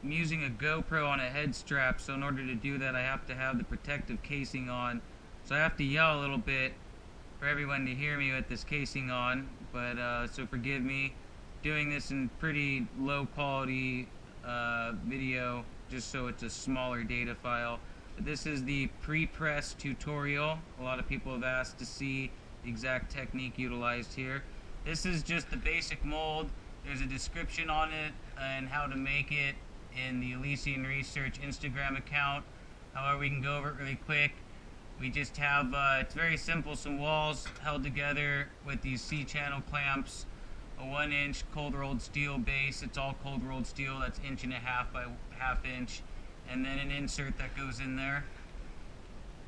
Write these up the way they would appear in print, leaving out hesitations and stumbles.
I'm using a GoPro on a head strap, so in order to do that I have to have the protective casing on. So I have to yell a little bit for everyone to hear me with this casing on, but so forgive me. Doing this in pretty low quality video, just so it's a smaller data file. But this is the pre-press tutorial. A lot of people have asked to see the exact technique utilized here. This is just the basic mold. There's a description on it and how to make it in the Elysian Research Instagram account. However, we can go over it really quick. We just have, it's very simple, some walls held together with these C-channel clamps, a 1-inch cold rolled steel base. It's all cold rolled steel, that's 1.5 inches by 1/2 inch, and then an insert that goes in there.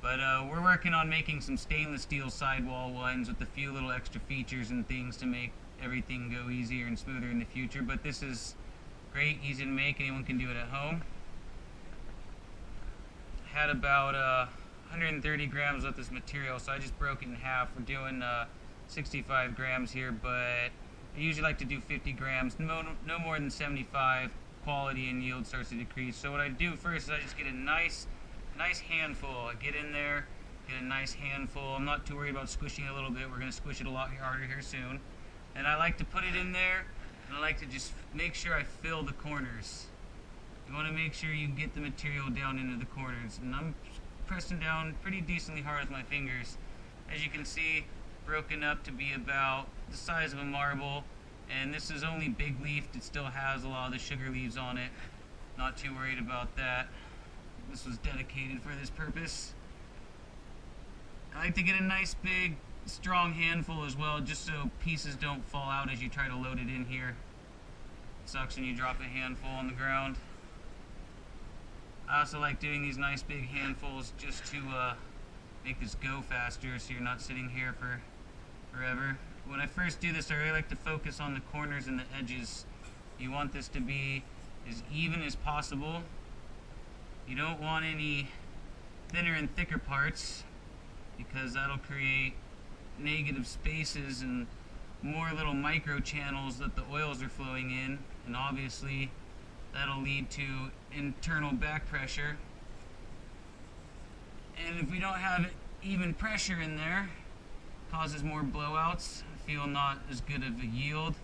But we're working on making some stainless steel sidewall ones with a few little extra features and things to make everything go easier and smoother in the future. But this is great, easy to make, anyone can do it at home. Had about 130 grams of this material, so I just broke it in half. We're doing 65 grams here, but I usually like to do 50 grams, no more than 75. Quality and yield starts to decrease. So what I do first is I just get a nice handful. I get in there, get a nice handful. I'm not too worried about squishing it a little bit. We're going to squish it a lot harder here soon. And I like to put it in there, and I like to just make sure I fill the corners. You want to make sure you get the material down into the corners. And I'm pressing down pretty decently hard with my fingers. As you can see, broken up to be about the size of a marble. And this is only big leafed. It still has a lot of the sugar leaves on it. Not too worried about that. This was dedicated for this purpose. I like to get a nice big strong handful as well, just so pieces don't fall out as you try to load it in here. It sucks when you drop a handful on the ground. I also like doing these nice big handfuls just to make this go faster, so you're not sitting here for forever. When I first do this, I really like to focus on the corners and the edges. You want this to be as even as possible. You don't want any thinner and thicker parts, because that'll create negative spaces and more little micro channels that the oils are flowing in, and obviously that'll lead to internal back pressure. And if we don't have even pressure in there, it causes more blowouts. I feel not as good of a yield.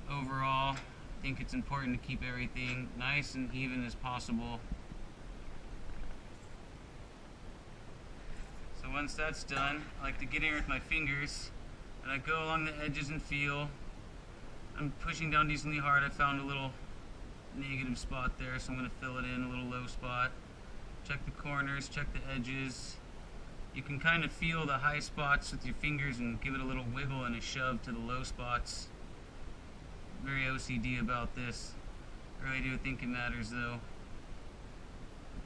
Overall, I think it's important to keep everything nice and even as possible. So once that's done, I like to get in with my fingers, and I go along the edges and feel. I'm pushing down decently hard. I found a little negative spot there, so I'm going to fill it in, a little low spot. Check the corners, check the edges. You can kind of feel the high spots with your fingers and give it a little wiggle and a shove to the low spots. Very OCD about this. I really do think it matters though.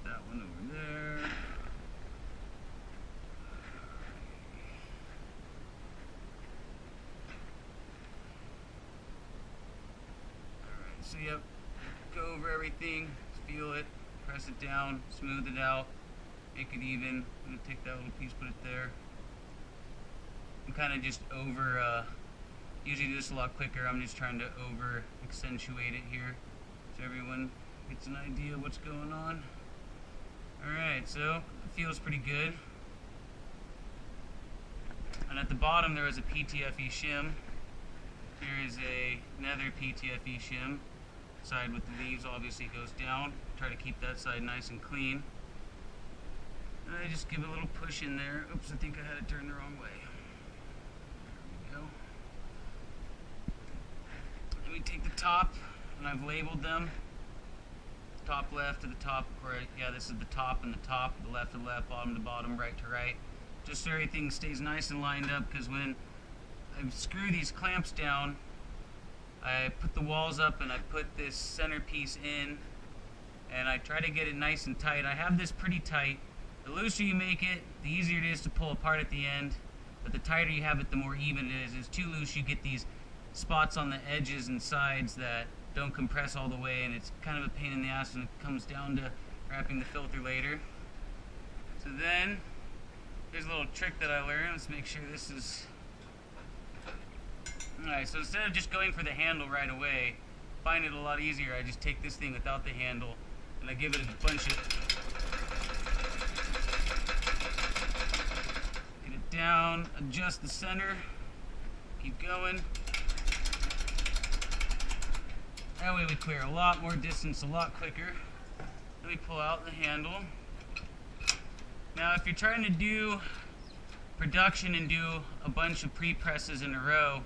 Put that one over there. Alright, so yep, go over everything, feel it, press it down, smooth it out, make it even. I'm going to take that little piece, put it there. I'm kind of just over, usually do this a lot quicker. I'm just trying to over accentuate it here so everyone gets an idea of what's going on. Alright, so it feels pretty good. And at the bottom there is a PTFE shim. Here is another PTFE shim. Side with the leaves obviously goes down. Try to keep that side nice and clean. And I just give a little push in there. Oops, I think I had it turned the wrong way. There we go. And we take the top, and I've labeled them. Top left to the top, or yeah, this is the top and the top, the left to the left, bottom to bottom, right to right. Just so everything stays nice and lined up, because when I screw these clamps down, I put the walls up and I put this centerpiece in, and I try to get it nice and tight. I have this pretty tight. The looser you make it, the easier it is to pull apart at the end, but the tighter you have it, the more even it is. If it's too loose, you get these spots on the edges and sides that don't compress all the way, and it's kind of a pain in the ass when it comes down to wrapping the filter later. So then, here's a little trick that I learned. Let's make sure this is... Alright, so instead of just going for the handle right away, find it a lot easier. I just take this thing without the handle and I give it a bunch of... Get it down, adjust the center, keep going. That way we clear a lot more distance a lot quicker. Let me pull out the handle. Now if you're trying to do production and do a bunch of pre-presses in a row,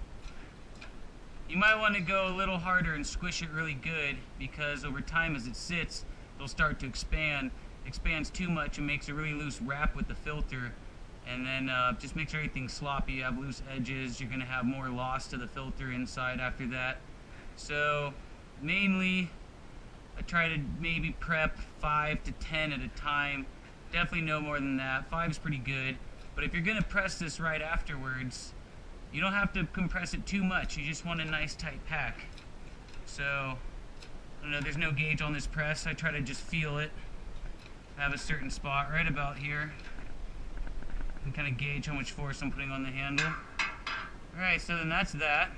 you might want to go a little harder and squish it really good, because over time as it sits, it'll start to expand. It expands too much and makes a really loose wrap with the filter, and then just makes everything sloppy. You have loose edges, you're going to have more loss to the filter inside after that. So mainly I try to maybe prep 5 to 10 at a time. Definitely no more than that. 5 is pretty good. But if you're going to press this right afterwards, you don't have to compress it too much. You just want a nice tight pack. So, I don't know, there's no gauge on this press. I try to just feel it. I have a certain spot right about here. You can kind of gauge how much force I'm putting on the handle. Alright, so then that's that.